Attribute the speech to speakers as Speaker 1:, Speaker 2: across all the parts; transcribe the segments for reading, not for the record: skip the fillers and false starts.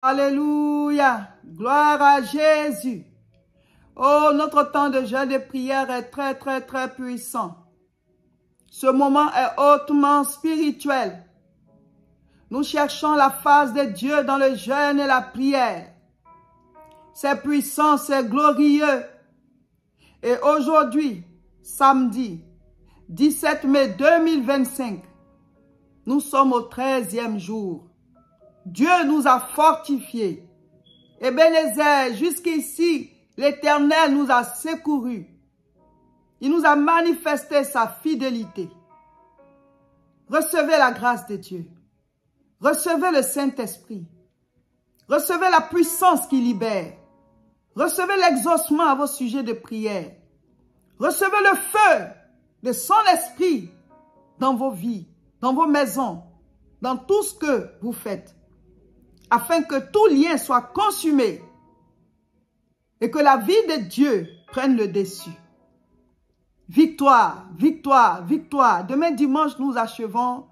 Speaker 1: Alléluia. Gloire à Jésus. Oh, notre temps de jeûne et prière est très, très, très puissant. Ce moment est hautement spirituel. Nous cherchons la face de Dieu dans le jeûne et la prière. C'est puissant, c'est glorieux. Et aujourd'hui, samedi 17 mai 2025, nous sommes au 13e jour. Dieu nous a fortifiés. Ebenezer, jusqu'ici, l'Éternel nous a secourus. Il nous a manifesté sa fidélité. Recevez la grâce de Dieu. Recevez le Saint-Esprit. Recevez la puissance qui libère. Recevez l'exaucement à vos sujets de prière. Recevez le feu de son esprit dans vos vies, dans vos maisons, dans tout ce que vous faites, afin que tout lien soit consumé et que la vie de Dieu prenne le dessus. Victoire, victoire, victoire. Demain dimanche, nous achevons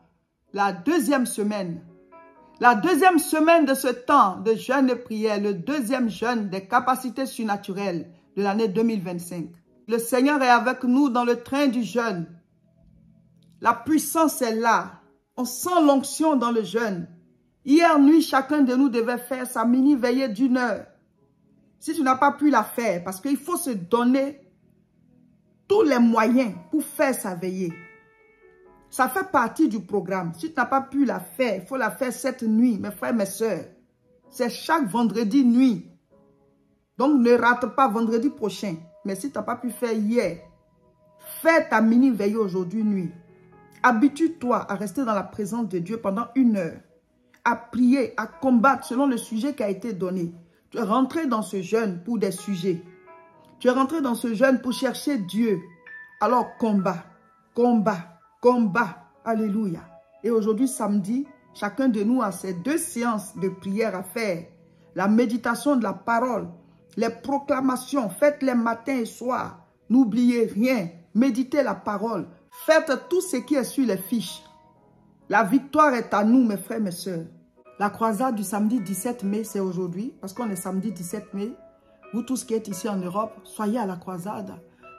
Speaker 1: la deuxième semaine. La deuxième semaine de ce temps de jeûne et prière, le deuxième jeûne des capacités surnaturelles de l'année 2025. Le Seigneur est avec nous dans le train du jeûne. La puissance est là. On sent l'onction dans le jeûne. Hier nuit, chacun de nous devait faire sa mini-veillée d'1 heure. Si tu n'as pas pu la faire, parce qu'il faut se donner tous les moyens pour faire sa veillée. Ça fait partie du programme. Si tu n'as pas pu la faire, il faut la faire cette nuit, mes frères, mes sœurs. C'est chaque vendredi nuit. Donc, ne rate pas vendredi prochain. Mais si tu n'as pas pu faire hier, fais ta mini-veillée aujourd'hui nuit. Habitue-toi à rester dans la présence de Dieu pendant 1 heure. À prier, à combattre selon le sujet qui a été donné. Tu es rentré dans ce jeûne pour des sujets. Tu es rentré dans ce jeûne pour chercher Dieu. Alors combat, combat, combat. Alléluia. Et aujourd'hui, samedi, chacun de nous a ces 2 séances de prière à faire. La méditation de la parole, les proclamations, faites-les matin et soir. N'oubliez rien, méditez la parole. Faites tout ce qui est sur les fiches. La victoire est à nous, mes frères, mes sœurs. La croisade du samedi 17 mai, c'est aujourd'hui, parce qu'on est samedi 17 mai. Vous tous qui êtes ici en Europe, soyez à la croisade.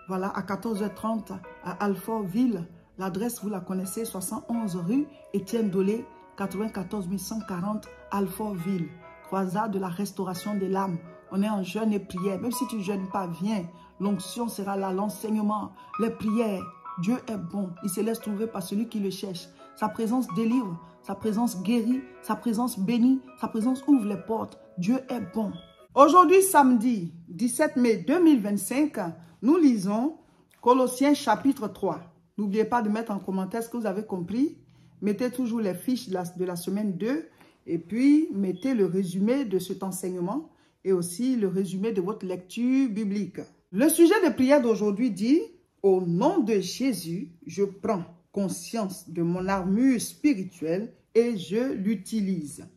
Speaker 1: Voilà, à 14h30 à Alfortville. L'adresse, vous la connaissez, 71 rue Étienne Dolé, 94 140 Alfortville. Croisade de la restauration de l'âme. On est en jeûne et prière. Même si tu ne jeûnes pas, viens. L'onction sera là, l'enseignement, les prières. Dieu est bon. Il se laisse trouver par celui qui le cherche. Sa présence délivre, sa présence guérit, sa présence bénit, sa présence ouvre les portes. Dieu est bon. Aujourd'hui, samedi 17 mai 2025, nous lisons Colossiens chapitre 3. N'oubliez pas de mettre en commentaire ce que vous avez compris. Mettez toujours les fiches de la semaine 2 et puis mettez le résumé de cet enseignement et aussi le résumé de votre lecture biblique. Le sujet de prière d'aujourd'hui dit « Au nom de Jésus, je prends conscience de mon armure spirituelle et je l'utilise. »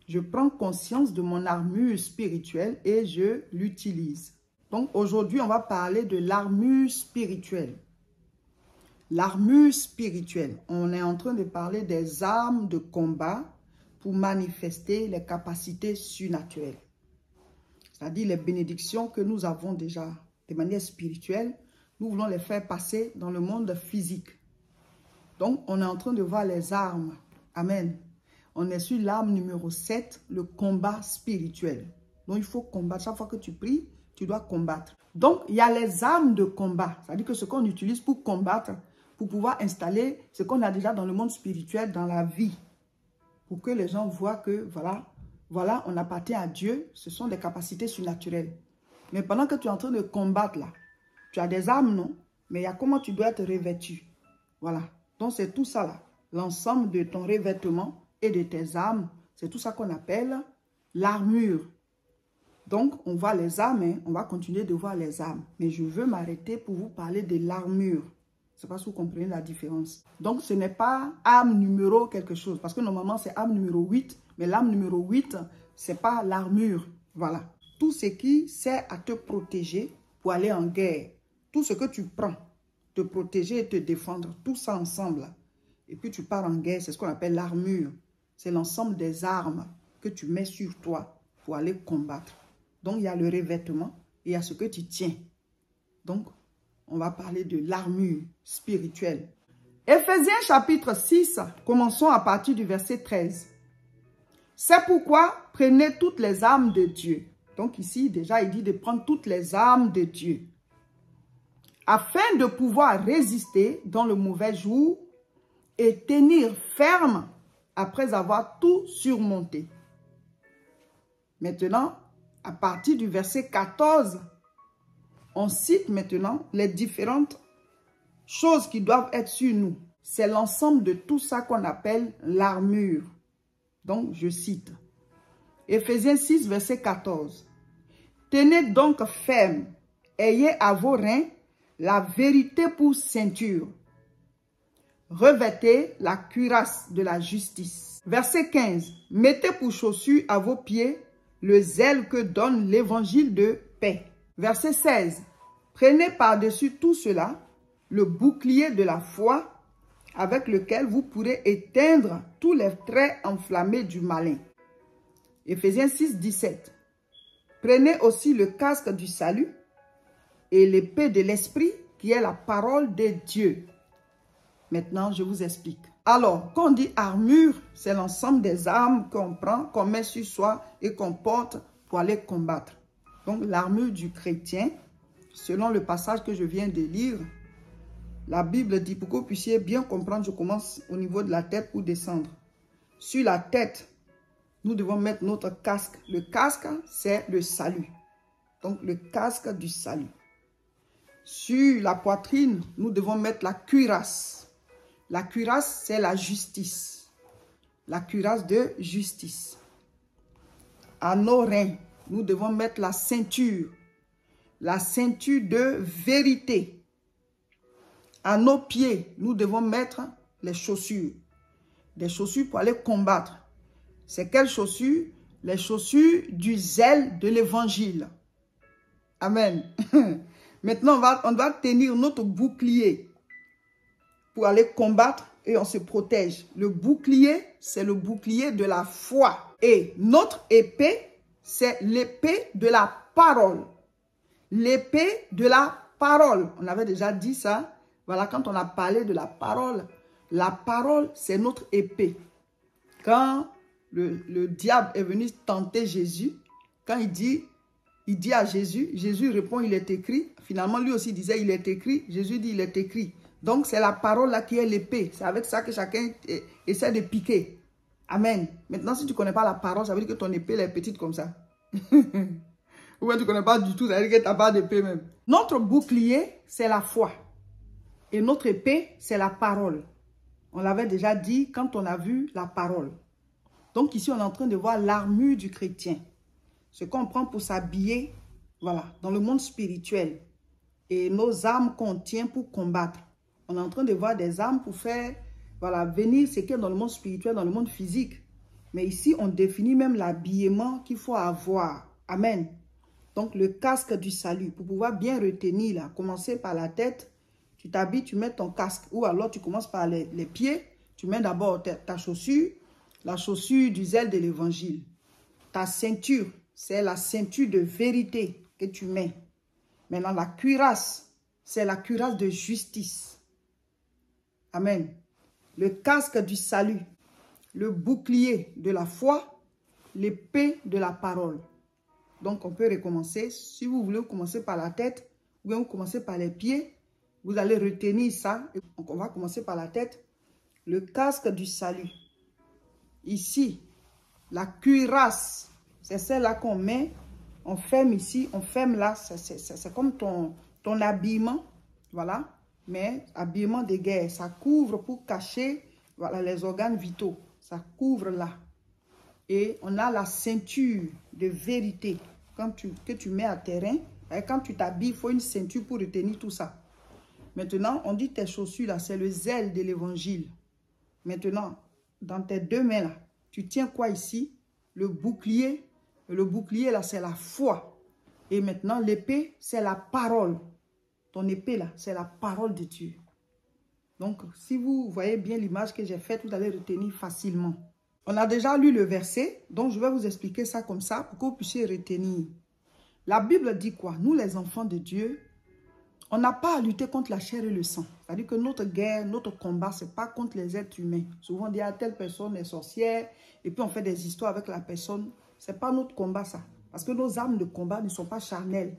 Speaker 1: Je prends conscience de mon armure spirituelle et je l'utilise. Donc aujourd'hui, on va parler de l'armure spirituelle. L'armure spirituelle. On est en train de parler des armes de combat pour manifester les capacités surnaturelles. C'est-à-dire les bénédictions que nous avons déjà de manière spirituelle, nous voulons les faire passer dans le monde physique. Donc, on est en train de voir les armes. Amen. On est sur l'arme numéro 7, le combat spirituel. Donc, il faut combattre. Chaque fois que tu pries, tu dois combattre. Donc, il y a les armes de combat. C'est-à-dire que ce qu'on utilise pour combattre, pour pouvoir installer ce qu'on a déjà dans le monde spirituel, dans la vie. Pour que les gens voient que, voilà, on appartient à Dieu. Ce sont des capacités surnaturelles. Mais pendant que tu es en train de combattre, là, tu as des armes, non? Mais il y a comment tu dois être revêtu. Voilà. Donc, c'est tout ça, là. L'ensemble de ton revêtement et de tes armes, c'est tout ça qu'on appelle l'armure. Donc, on voit les armes, hein? On va continuer de voir les armes. Mais je veux m'arrêter pour vous parler de l'armure. Je ne sais pas si vous comprenez la différence. Donc, ce n'est pas arme numéro quelque chose. Parce que normalement, c'est arme numéro 8. Mais l'arme numéro 8, ce n'est pas l'armure. Voilà. Tout ce qui sert à te protéger pour aller en guerre. Tout ce que tu prends, te protéger et te défendre. Tout ça ensemble. Et puis, tu pars en guerre. C'est ce qu'on appelle l'armure. C'est l'ensemble des armes. que tu mets sur toi pour aller combattre. Donc, il y a le revêtement et il y a ce que tu tiens. Donc, on va parler de l'armure spirituelle. Éphésiens chapitre 6, commençons à partir du verset 13. C'est pourquoi prenez toutes les armes de Dieu. Donc ici, déjà, il dit de prendre toutes les armes de Dieu, afin de pouvoir résister dans le mauvais jour et tenir ferme après avoir tout surmonté. Maintenant, à partir du verset 14, on cite maintenant les différentes choses qui doivent être sur nous. C'est l'ensemble de tout ça qu'on appelle l'armure. Donc, je cite. Éphésiens 6, verset 14. Tenez donc ferme, ayez à vos reins la vérité pour ceinture. Revêtez la cuirasse de la justice. Verset 15. Mettez pour chaussure à vos pieds le zèle que donne l'évangile de paix. Verset 16. Prenez par-dessus tout cela le bouclier de la foi avec lequel vous pourrez éteindre tous les traits enflammés du malin. Éphésiens 6, 17. Prenez aussi le casque du salut et l'épée de l'esprit qui est la parole de Dieu. Maintenant, je vous explique. Alors, quand on dit armure, c'est l'ensemble des armes qu'on prend, qu'on met sur soi et qu'on porte pour aller combattre. Donc, l'armure du chrétien, selon le passage que je viens de lire, la Bible dit, pour que vous puissiez bien comprendre, je commence au niveau de la tête pour descendre. Sur la tête, nous devons mettre notre casque. Le casque, c'est le salut. Donc, le casque du salut. Sur la poitrine, nous devons mettre la cuirasse. La cuirasse, c'est la justice. La cuirasse de justice. À nos reins, nous devons mettre la ceinture. La ceinture de vérité. À nos pieds, nous devons mettre les chaussures. Des chaussures pour aller combattre. C'est quelles chaussures? Les chaussures du zèle de l'évangile. Amen. Maintenant, on doit tenir notre bouclier pour aller combattre et on se protège. Le bouclier, c'est le bouclier de la foi. Et notre épée, c'est l'épée de la parole. L'épée de la parole. On avait déjà dit ça. Voilà, quand on a parlé de la parole, c'est notre épée. Quand le diable est venu tenter Jésus, quand il dit à Jésus, Jésus répond, il est écrit. Finalement, lui aussi disait, il est écrit. Jésus dit, il est écrit. Donc, c'est la parole là qui est l'épée. C'est avec ça que chacun essaie de piquer. Amen. Maintenant, si tu ne connais pas la parole, ça veut dire que ton épée elle est petite comme ça. Ou bien tu ne connais pas du tout, ça veut dire que tu n'as pas d'épée même. Notre bouclier, c'est la foi. Et notre épée, c'est la parole. On l'avait déjà dit quand on a vu la parole. Donc ici, on est en train de voir l'armure du chrétien. Ce qu'on prend pour s'habiller, voilà, dans le monde spirituel. Et nos armes qu'on tient pour combattre. On est en train de voir des armes pour faire, voilà, venir ce qui est dans le monde spirituel, dans le monde physique. Mais ici, on définit même l'habillement qu'il faut avoir. Amen. Donc, le casque du salut, pour pouvoir bien retenir, là, commencer par la tête, tu t'habilles, tu mets ton casque. Ou alors, tu commences par les pieds, tu mets d'abord ta chaussure, la chaussure du zèle de l'évangile. Ta ceinture, c'est la ceinture de vérité que tu mets. Maintenant, la cuirasse, c'est la cuirasse de justice. Amen. Le casque du salut, le bouclier de la foi, l'épée de la parole. Donc, on peut recommencer. Si vous voulez commencer par la tête, ou bien vous commencez par les pieds, vous allez retenir ça. Donc, on va commencer par la tête. Le casque du salut. Ici, la cuirasse, c'est celle-là qu'on met. On ferme ici, on ferme là. C'est comme ton habillement. Voilà. Mais habillement de guerre. Ça couvre pour cacher, voilà, les organes vitaux. Ça couvre là. Et on a la ceinture de vérité que tu mets à terrain. Et quand tu t'habilles, il faut une ceinture pour retenir tout ça. Maintenant, on dit tes chaussures là, c'est le zèle de l'évangile. Maintenant, dans tes deux mains là, tu tiens quoi ici? Le bouclier. Le bouclier là, c'est la foi. Et maintenant, l'épée, c'est la parole. Ton épée là, c'est la parole de Dieu. Donc, si vous voyez bien l'image que j'ai faite, vous allez retenir facilement. On a déjà lu le verset, donc je vais vous expliquer ça comme ça pour que vous puissiez retenir. La Bible dit quoi? Nous, les enfants de Dieu, on n'a pas à lutter contre la chair et le sang. C'est-à-dire que notre guerre, notre combat, ce n'est pas contre les êtres humains. Souvent, on dit à telle personne est sorcière, et puis on fait des histoires avec la personne. Ce n'est pas notre combat, ça. Parce que nos armes de combat ne sont pas charnelles.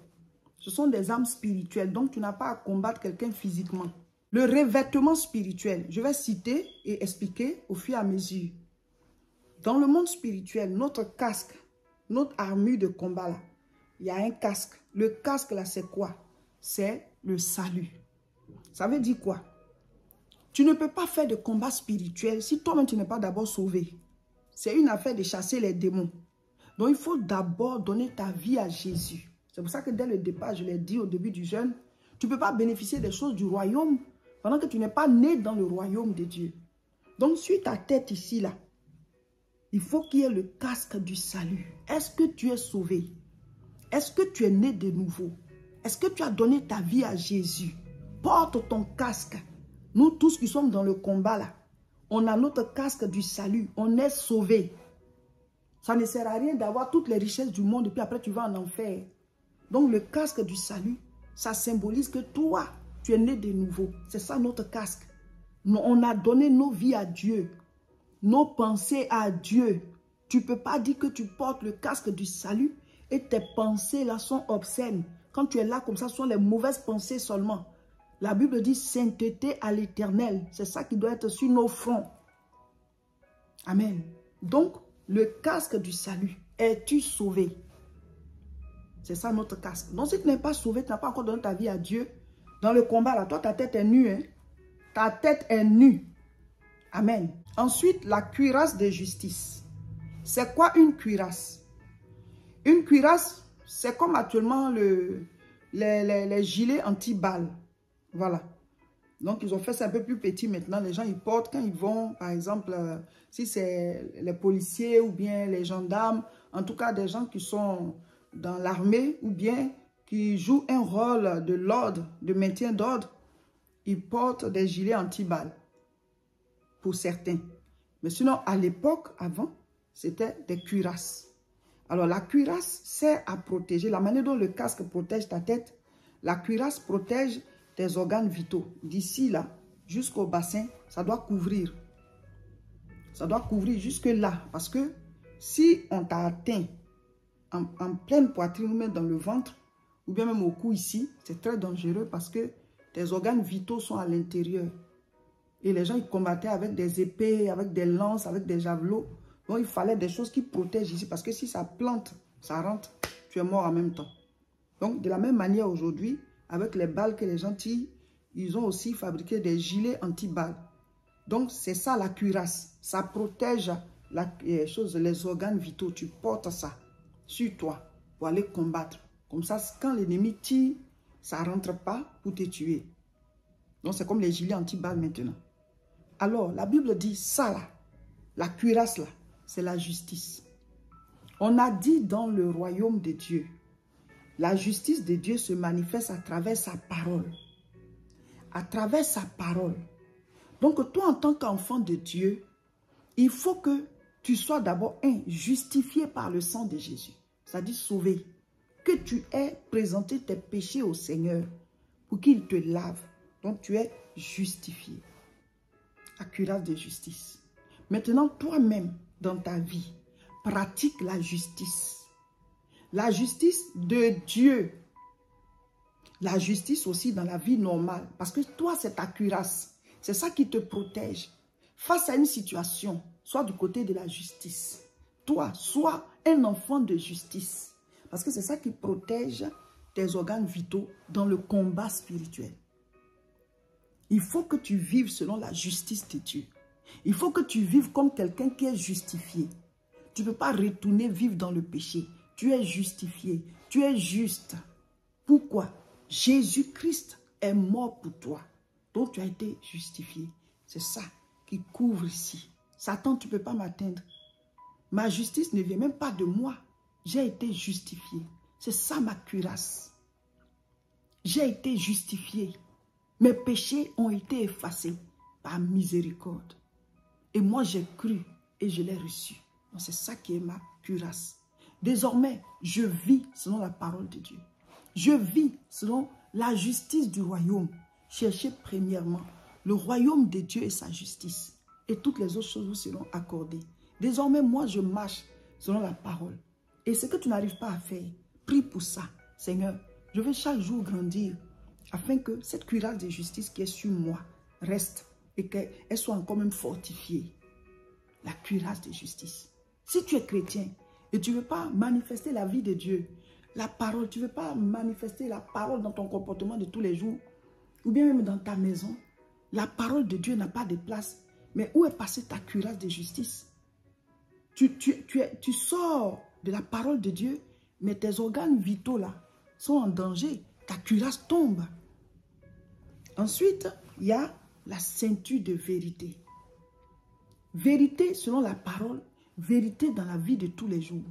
Speaker 1: Ce sont des armes spirituelles. Donc, tu n'as pas à combattre quelqu'un physiquement. Le revêtement spirituel, je vais citer et expliquer au fur et à mesure. Dans le monde spirituel, notre casque, notre armure de combat, là, il y a un casque. Le casque, là, c'est quoi? C'est le salut. Ça veut dire quoi? Tu ne peux pas faire de combat spirituel si toi-même tu n'es pas d'abord sauvé. C'est une affaire de chasser les démons. Donc, il faut d'abord donner ta vie à Jésus. C'est pour ça que dès le départ, je l'ai dit au début du jeûne, tu ne peux pas bénéficier des choses du royaume pendant que tu n'es pas né dans le royaume de Dieu. Donc, sur ta tête ici, là, il faut qu'il y ait le casque du salut. Est-ce que tu es sauvé? Est-ce que tu es né de nouveau? Est-ce que tu as donné ta vie à Jésus? Porte ton casque. Nous tous qui sommes dans le combat là, on a notre casque du salut. On est sauvés. Ça ne sert à rien d'avoir toutes les richesses du monde et puis après tu vas en enfer. Donc le casque du salut, ça symbolise que toi, tu es né de nouveau. C'est ça notre casque. On a donné nos vies à Dieu. Nos pensées à Dieu. Tu ne peux pas dire que tu portes le casque du salut et tes pensées là sont obscènes. Quand tu es là comme ça, ce sont les mauvaises pensées seulement. La Bible dit sainteté à l'Éternel. C'est ça qui doit être sur nos fronts. Amen. Donc, le casque du salut. Es-tu sauvé? C'est ça notre casque. Donc, si tu n'es pas sauvé, tu n'as pas encore donné ta vie à Dieu. Dans le combat, là, toi, ta tête est nue. Hein? Ta tête est nue. Amen. Ensuite, la cuirasse de justice. C'est quoi une cuirasse? Une cuirasse, c'est comme actuellement les gilets anti-balles. Voilà. Donc, ils ont fait ça un peu plus petit maintenant. Les gens, ils portent quand ils vont, par exemple, si c'est les policiers ou bien les gendarmes, en tout cas des gens qui sont dans l'armée ou bien qui jouent un rôle de l'ordre, de maintien d'ordre, ils portent des gilets anti-balles. Pour certains. Mais sinon, à l'époque, avant, c'était des cuirasses. Alors, la cuirasse sert à protéger. La manière dont le casque protège ta tête, la cuirasse protège tes organes vitaux. D'ici là, jusqu'au bassin, ça doit couvrir. Ça doit couvrir jusque là. Parce que si on t'a atteint en pleine poitrine ou même dans le ventre, ou bien même au cou ici, c'est très dangereux parce que tes organes vitaux sont à l'intérieur. Et les gens, ils combattaient avec des épées, avec des lances, avec des javelots. Donc, il fallait des choses qui protègent ici. Parce que si ça plante, ça rentre, tu es mort en même temps. Donc, de la même manière aujourd'hui, avec les balles que les gens tirent, ils ont aussi fabriqué des gilets anti-balles. Donc, c'est ça la cuirasse. Ça protège les organes vitaux. Tu portes ça sur toi pour aller combattre. Comme ça, quand l'ennemi tire, ça ne rentre pas pour te tuer. Donc, c'est comme les gilets anti-balles maintenant. Alors, la Bible dit ça là, la cuirasse là, c'est la justice. On a dit dans le royaume de Dieu, la justice de Dieu se manifeste à travers sa parole. À travers sa parole. Donc, toi en tant qu'enfant de Dieu, il faut que tu sois d'abord justifié par le sang de Jésus. C'est-à-dire sauvé. Que tu aies présenté tes péchés au Seigneur pour qu'il te lave. Donc, tu es justifié. La cuirasse de justice. Maintenant, toi-même, dans ta vie, pratique la justice. La justice de Dieu. La justice aussi dans la vie normale. Parce que toi, c'est ta cuirasse. C'est ça qui te protège. Face à une situation, sois du côté de la justice. Toi, sois un enfant de justice. Parce que c'est ça qui protège tes organes vitaux dans le combat spirituel. Il faut que tu vives selon la justice de Dieu. Il faut que tu vives comme quelqu'un qui est justifié. Tu ne peux pas retourner vivre dans le péché. Tu es justifié. Tu es juste. Pourquoi? Jésus-Christ est mort pour toi. Donc tu as été justifié. C'est ça qui couvre ici. Satan, tu ne peux pas m'atteindre. Ma justice ne vient même pas de moi. J'ai été justifié. C'est ça ma cuirasse. J'ai été justifié. Mes péchés ont été effacés par miséricorde. Et moi, j'ai cru et je l'ai reçu. Donc c'est ça qui est ma cuirasse. Désormais, je vis selon la parole de Dieu. Je vis selon la justice du royaume. Cherchez premièrement le royaume de Dieu et sa justice. Et toutes les autres choses vous seront accordées. Désormais, moi, je marche selon la parole. Et ce que tu n'arrives pas à faire, prie pour ça. Seigneur, je veux chaque jour grandir afin que cette cuirasse de justice qui est sur moi reste et qu'elle soit encore même fortifiée. La cuirasse de justice. Si tu es chrétien et tu ne veux pas manifester la vie de Dieu, la parole, tu ne veux pas manifester la parole dans ton comportement de tous les jours, ou bien même dans ta maison, la parole de Dieu n'a pas de place. Mais où est passée ta cuirasse de justice? Tu sors de la parole de Dieu, mais tes organes vitaux là sont en danger. Ta cuirasse tombe. Ensuite, il y a la ceinture de vérité. Vérité selon la parole, vérité dans la vie de tous les jours.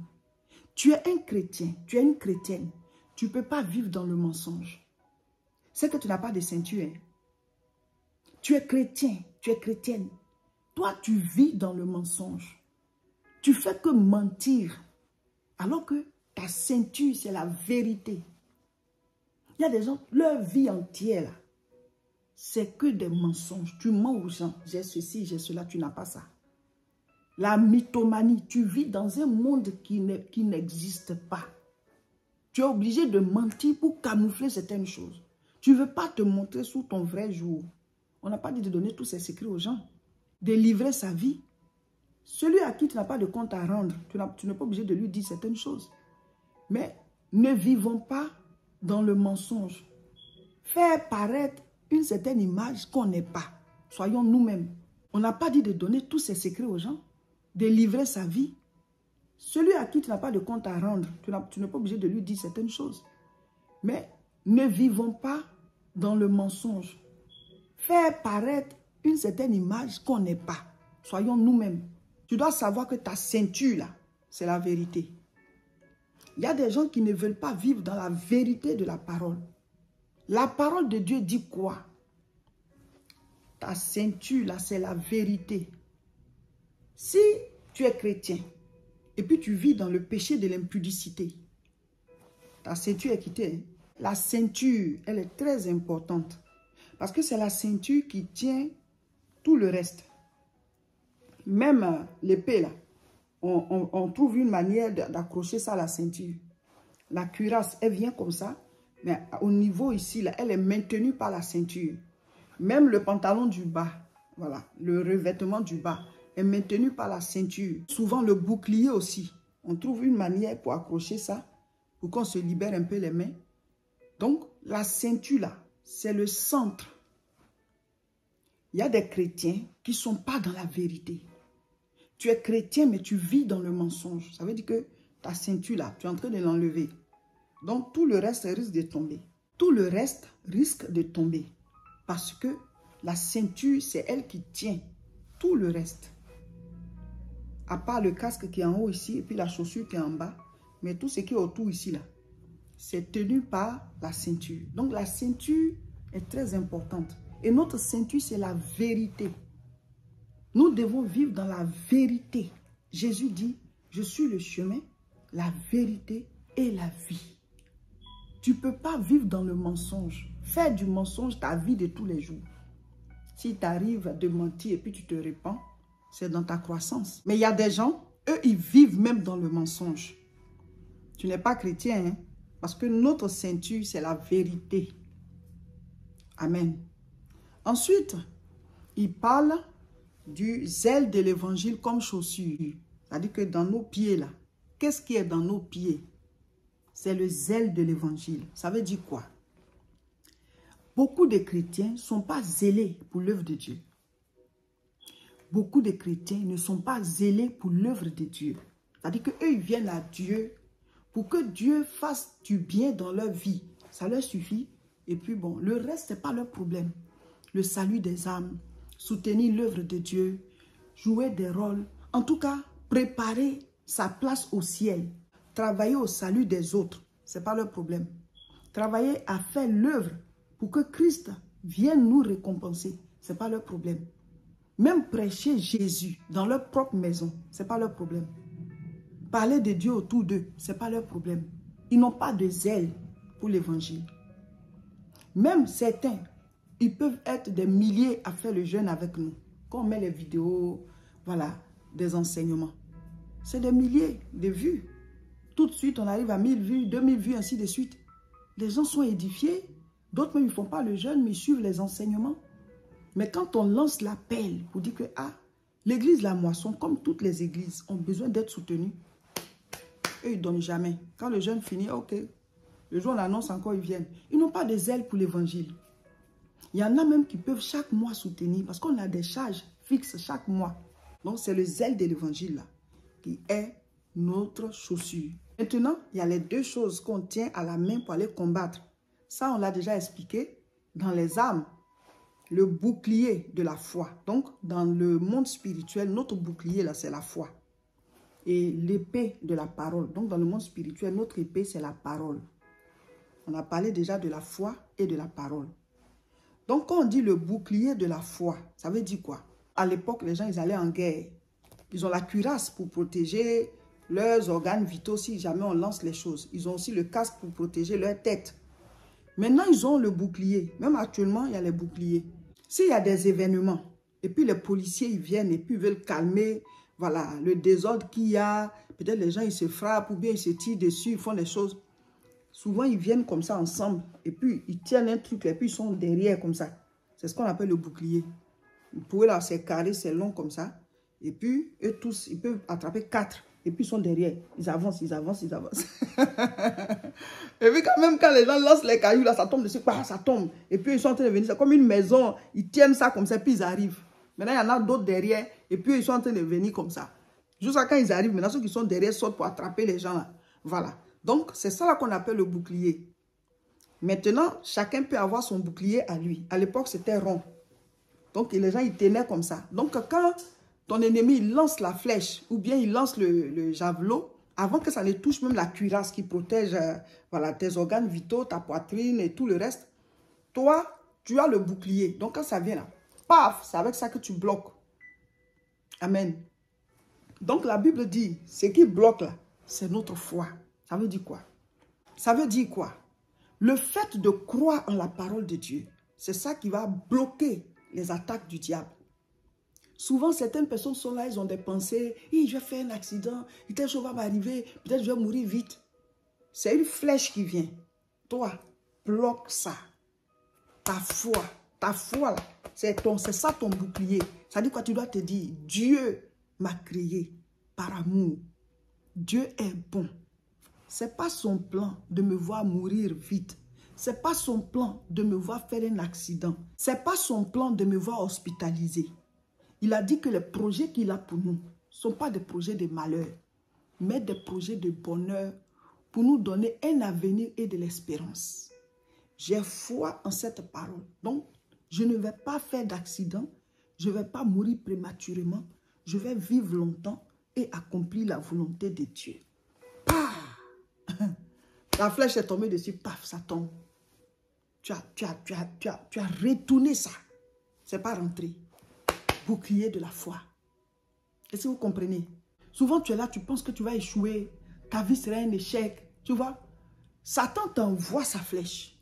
Speaker 1: Tu es un chrétien, tu es une chrétienne. Tu ne peux pas vivre dans le mensonge. C'est que tu n'as pas de ceinture. Hein? Tu es chrétien, tu es chrétienne. Toi, tu vis dans le mensonge. Tu fais que mentir. Alors que ta ceinture, c'est la vérité. Il y a des gens, leur vie entière, là, c'est que des mensonges. Tu mens aux gens. J'ai ceci, j'ai cela, tu n'as pas ça. La mythomanie, tu vis dans un monde qui n'existe pas. Tu es obligé de mentir pour camoufler certaines choses. Tu ne veux pas te montrer sous ton vrai jour. On n'a pas dit de donner tous ces secrets aux gens. De livrer sa vie. Celui à qui tu n'as pas de compte à rendre, tu n'es pas obligé de lui dire certaines choses. Mais ne vivons pas dans le mensonge. Faire paraître une certaine image qu'on n'est pas. Soyons nous-mêmes. On n'a pas dit de donner tous ces secrets aux gens. De livrer sa vie. Celui à qui tu n'as pas de compte à rendre, tu n'es pas obligé de lui dire certaines choses. Mais ne vivons pas dans le mensonge. Faire paraître une certaine image qu'on n'est pas. Soyons nous-mêmes. Tu dois savoir que ta ceinture, là, c'est la vérité. Il y a des gens qui ne veulent pas vivre dans la vérité de la parole. La parole de Dieu dit quoi? Ta ceinture, là, c'est la vérité. Si tu es chrétien et puis tu vis dans le péché de l'impudicité, ta ceinture est quittée. La ceinture, elle est très importante. Parce que c'est la ceinture qui tient tout le reste. Même l'épée, là, on trouve une manière d'accrocher ça à la ceinture. La cuirasse, elle vient comme ça, mais au niveau ici, là, elle est maintenue par la ceinture. Même le pantalon du bas, voilà, le revêtement du bas est maintenu par la ceinture. Souvent, le bouclier aussi. On trouve une manière pour accrocher ça, pour qu'on se libère un peu les mains. Donc, la ceinture, là, c'est le centre. Il y a des chrétiens qui ne sont pas dans la vérité. Tu es chrétien, mais tu vis dans le mensonge. Ça veut dire que ta ceinture, là, tu es en train de l'enlever. Donc, tout le reste risque de tomber. Tout le reste risque de tomber. Parce que la ceinture, c'est elle qui tient tout le reste. À part le casque qui est en haut ici, et puis la chaussure qui est en bas. Mais tout ce qui est autour ici, là, c'est tenu par la ceinture. Donc, la ceinture est très importante. Et notre ceinture, c'est la vérité. Nous devons vivre dans la vérité. Jésus dit, je suis le chemin, la vérité et la vie. Tu ne peux pas vivre dans le mensonge. Faire du mensonge ta vie de tous les jours. Si tu arrives à te mentir et puis tu te répands, c'est dans ta croissance. Mais il y a des gens, eux, ils vivent même dans le mensonge. Tu n'es pas chrétien, hein? Parce que notre ceinture, c'est la vérité. Amen. Ensuite, il parle du zèle de l'évangile comme chaussure. C'est-à-dire que dans nos pieds, là, qu'est-ce qui est dans nos pieds? C'est le zèle de l'évangile. Ça veut dire quoi? Beaucoup de chrétiens ne sont pas zélés pour l'œuvre de Dieu. Beaucoup de chrétiens ne sont pas zélés pour l'œuvre de Dieu. C'est-à-dire qu'eux, ils viennent à Dieu pour que Dieu fasse du bien dans leur vie. Ça leur suffit. Et puis bon, le reste, ce n'est pas leur problème. Le salut des âmes, soutenir l'œuvre de Dieu, jouer des rôles. En tout cas, préparer sa place au ciel. Travailler au salut des autres, ce n'est pas leur problème. Travailler à faire l'œuvre pour que Christ vienne nous récompenser, ce n'est pas leur problème. Même prêcher Jésus dans leur propre maison, ce n'est pas leur problème. Parler de Dieu autour d'eux, ce n'est pas leur problème. Ils n'ont pas de zèle pour l'évangile. Même certains, ils peuvent être des milliers à faire le jeûne avec nous. Quand on met les vidéos, voilà, des enseignements. C'est des milliers de vues. Tout de suite, on arrive à 1000 vues, 2000 vues, ainsi de suite. Les gens sont édifiés. D'autres même, ils ne font pas le jeûne, mais ils suivent les enseignements. Mais quand on lance l'appel pour dire que l'église La Moisson, comme toutes les églises, ont besoin d'être soutenues, eux, ils ne donnent jamais. Quand le jeûne finit, ok. Le jour où on annonce encore, ils viennent. Ils n'ont pas de zèle pour l'évangile. Il y en a même qui peuvent chaque mois soutenir parce qu'on a des charges fixes chaque mois. Donc, c'est le zèle de l'évangile là qui est notre chaussure. Maintenant, il y a les deux choses qu'on tient à la main pour aller combattre. Ça, on l'a déjà expliqué dans les armes. Le bouclier de la foi. Donc, dans le monde spirituel, notre bouclier là, c'est la foi. Et l'épée de la parole. Donc, dans le monde spirituel, notre épée, c'est la parole. On a parlé déjà de la foi et de la parole. Donc, quand on dit le bouclier de la foi, ça veut dire quoi? À l'époque, les gens, ils allaient en guerre. Ils ont la cuirasse pour protéger leurs organes vitaux si jamais on lance les choses. Ils ont aussi le casque pour protéger leur tête. Maintenant, ils ont le bouclier. Même actuellement, il y a les boucliers. S'il y a des événements, et puis les policiers, ils viennent et puis ils veulent calmer, voilà, le désordre qu'il y a. Peut-être les gens, ils se frappent ou bien ils se tirent dessus, ils font des choses. Souvent, ils viennent comme ça ensemble et puis ils tiennent un truc et puis ils sont derrière comme ça. C'est ce qu'on appelle le bouclier. Vous pouvez là, c'est carré, c'est long comme ça. Et puis, eux tous, ils peuvent attraper 4. Et puis, ils sont derrière. Ils avancent, ils avancent, ils avancent. Et puis, quand même, quand les gens lancent les cailloux, là, ça tombe dessus, ça tombe. Et puis, ils sont en train de venir. C'est comme une maison. Ils tiennent ça comme ça, puis ils arrivent. Maintenant, il y en a d'autres derrière. Et puis, ils sont en train de venir comme ça. Jusqu'à quand ils arrivent. Maintenant, ceux qui sont derrière sortent pour attraper les gens là. Voilà. Donc, c'est ça là qu'on appelle le bouclier. Maintenant, chacun peut avoir son bouclier à lui. À l'époque, c'était rond. Donc, les gens, ils tenaient comme ça. Donc, quand ton ennemi il lance la flèche ou bien il lance le javelot, avant que ça ne touche même la cuirasse qui protège voilà, tes organes vitaux, ta poitrine et tout le reste, toi, tu as le bouclier. Donc, quand ça vient là, paf, c'est avec ça que tu bloques. Amen. Donc, la Bible dit, ce qui bloque là, c'est notre foi. Ça veut dire quoi? Ça veut dire quoi? Le fait de croire en la parole de Dieu, c'est ça qui va bloquer les attaques du diable. Souvent, certaines personnes sont là, elles ont des pensées. Je vais faire un accident, telle chose va m'arriver, peut-être je vais mourir vite. C'est une flèche qui vient. Toi, bloque ça. Ta foi là, c'est ça ton bouclier. Ça dit quoi? Tu dois te dire, Dieu m'a créé par amour. Dieu est bon. Ce n'est pas son plan de me voir mourir vite. Ce n'est pas son plan de me voir faire un accident. Ce n'est pas son plan de me voir hospitalisé. Il a dit que les projets qu'il a pour nous ne sont pas des projets de malheur, mais des projets de bonheur pour nous donner un avenir et de l'espérance. J'ai foi en cette parole. Donc, je ne vais pas faire d'accident. Je ne vais pas mourir prématurément. Je vais vivre longtemps et accomplir la volonté de Dieu. Paf! La flèche est tombée dessus. Paf, ça tombe. Tu as retourné ça. Ce n'est pas rentré. Bouclier de la foi. Est-ce que vous comprenez? Souvent, tu es là, tu penses que tu vas échouer. Ta vie sera un échec. Tu vois? Satan t'envoie sa flèche.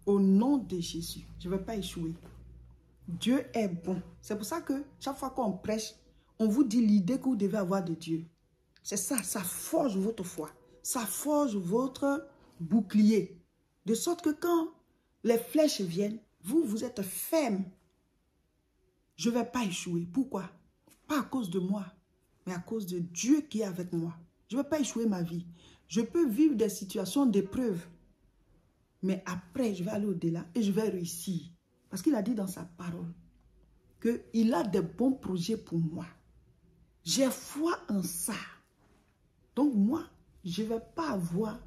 Speaker 1: Au nom de Jésus, je ne vais pas échouer. Dieu est bon. C'est pour ça que chaque fois qu'on prêche, on vous dit l'idée que vous devez avoir de Dieu. C'est ça, ça forge votre foi. Ça forge votre bouclier. De sorte que quand les flèches viennent, vous êtes ferme. Je ne vais pas échouer. Pourquoi? Pas à cause de moi, mais à cause de Dieu qui est avec moi. Je ne vais pas échouer ma vie. Je peux vivre des situations d'épreuve. Mais après, je vais aller au-delà et je vais réussir. Parce qu'il a dit dans sa parole qu'il a des bons projets pour moi. J'ai foi en ça. Donc moi, je ne vais pas avoir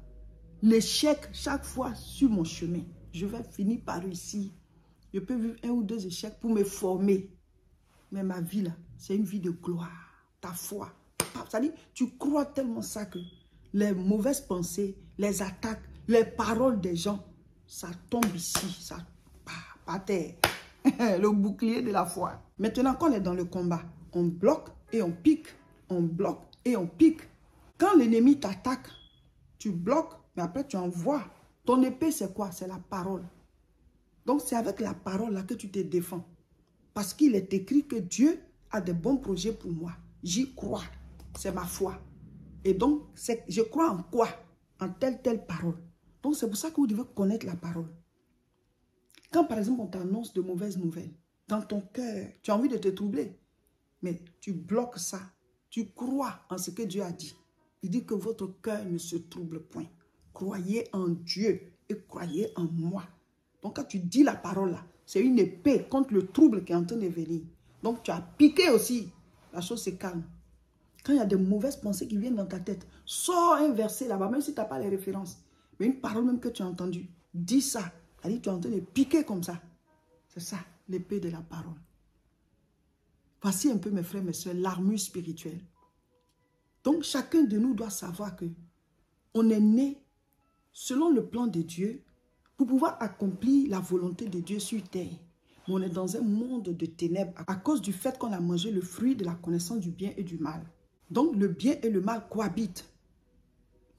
Speaker 1: l'échec chaque fois sur mon chemin. Je vais finir par réussir. Je peux vivre 1 ou 2 échecs pour me former. Mais ma vie là, c'est une vie de gloire. Ta foi. Ça dit, tu crois tellement ça que les mauvaises pensées, les attaques, les paroles des gens, ça tombe ici, ça par terre. Le bouclier de la foi. Maintenant, quand on est dans le combat, on bloque et on pique. On bloque et on pique. Quand l'ennemi t'attaque, tu bloques, mais après tu envoies. Ton épée, c'est quoi? C'est la parole. Donc, c'est avec la parole là que tu te défends. Parce qu'il est écrit que Dieu a des bons projets pour moi. J'y crois. C'est ma foi. Et donc, je crois en quoi? En telle parole. Donc, c'est pour ça que vous devez connaître la parole. Quand, par exemple, on t'annonce de mauvaises nouvelles, dans ton cœur, tu as envie de te troubler. Mais tu bloques ça. Tu crois en ce que Dieu a dit. Il dit que votre cœur ne se trouble point. Croyez en Dieu et croyez en moi. Donc, quand tu dis la parole là, c'est une épée contre le trouble qui est en train de venir. Donc, tu as piqué aussi. La chose se calme. Quand il y a de mauvaises pensées qui viennent dans ta tête, sors un verset là-bas, même si tu n'as pas les références. Mais une parole même que tu as entendue, dis ça. C'est-à-dire tu es en train de piquer comme ça. C'est ça, l'épée de la parole. Voici un peu, mes frères, mes soeurs, l'armure spirituelle. Donc, chacun de nous doit savoir que on est né selon le plan de Dieu pour pouvoir accomplir la volonté de Dieu sur terre. Mais on est dans un monde de ténèbres à cause du fait qu'on a mangé le fruit de la connaissance du bien et du mal. Donc, le bien et le mal cohabitent.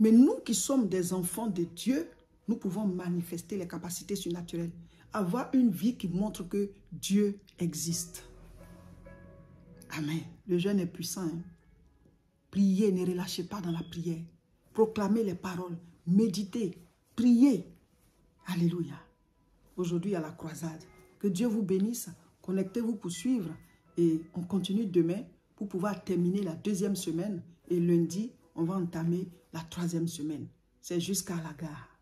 Speaker 1: Mais nous qui sommes des enfants de Dieu, nous pouvons manifester les capacités surnaturelles. Avoir une vie qui montre que Dieu existe. Amen. Le jeûne est puissant. Hein? Priez, ne relâchez pas dans la prière. Proclamez les paroles. Méditez. Priez. Alléluia. Aujourd'hui, à la croisade. Que Dieu vous bénisse. Connectez-vous pour suivre. Et on continue demain pour pouvoir terminer la 2e semaine. Et lundi, on va entamer la 3e semaine. C'est jusqu'à la gare.